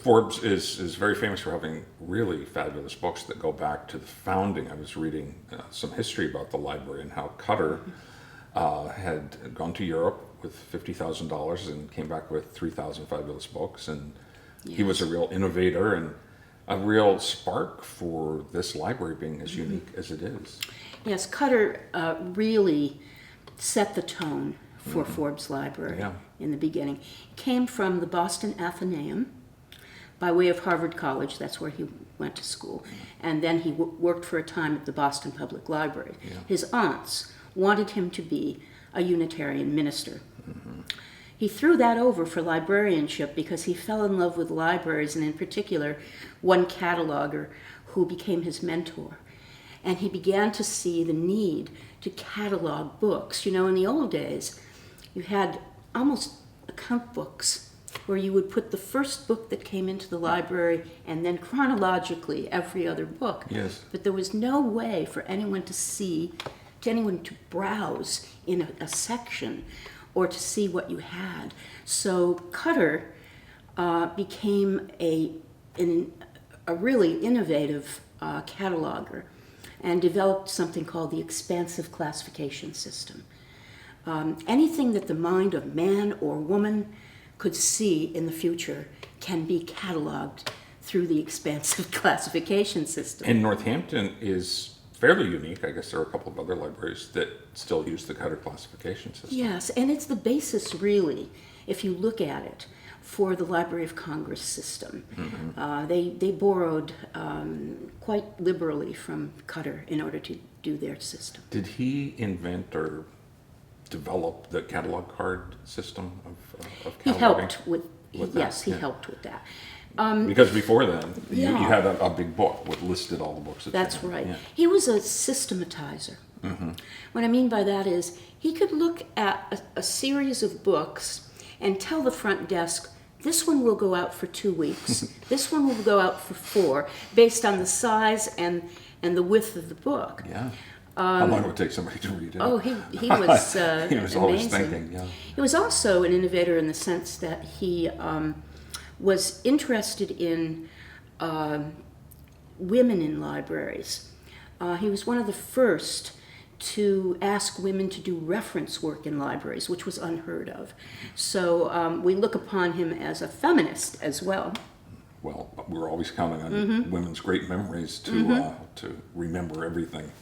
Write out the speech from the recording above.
Forbes is very famous for having really fabulous books that go back to the founding. I was reading some history about the library and how Cutter had gone to Europe with $50,000 and came back with 3,000 fabulous books. And he was a real innovator and a real spark for this library being as unique as it is. Yes, Cutter really set the tone for Forbes Library in the beginning. Came from the Boston Athenaeum by way of Harvard College. That's where he went to school. And then he worked for a time at the Boston Public Library. His aunts wanted him to be a Unitarian minister. He threw that over for librarianship because he fell in love with libraries, and in particular, one cataloger who became his mentor. And he began to see the need to catalog books. You know, in the old days, you had almost account books where you would put the first book that came into the library and then chronologically every other book. Yes. But there was no way for anyone to browse in a section or to see what you had. So Cutter became a really innovative cataloger and developed something called the expansive classification system. Anything that the mind of man or woman could see in the future can be cataloged through the expansive classification system. And Northampton is fairly unique. I guess there are a couple of other libraries that still use the Cutter classification system. Yes, and it's the basis, really, if you look at it, for the Library of Congress system. They borrowed quite liberally from Cutter in order to do their system. Did he invent or develop the catalog card system of cataloging? He helped with that? Yes, he helped with that. Because before then, you Yeah. had a big book with listed all the books. That's right. Yeah. He was a systematizer. What I mean by that is he could look at a series of books and tell the front desk, this one will go out for 2 weeks, this one will go out for 4, based on the size and the width of the book. Yeah. How long would it take somebody to read it? Oh, he was he was amazing. always thinking. Yeah. He was also an innovator in the sense that he was interested in women in libraries. He was one of the first to ask women to do reference work in libraries, which was unheard of. So we look upon him as a feminist as well. Well, we're always counting on women's great memories to remember everything.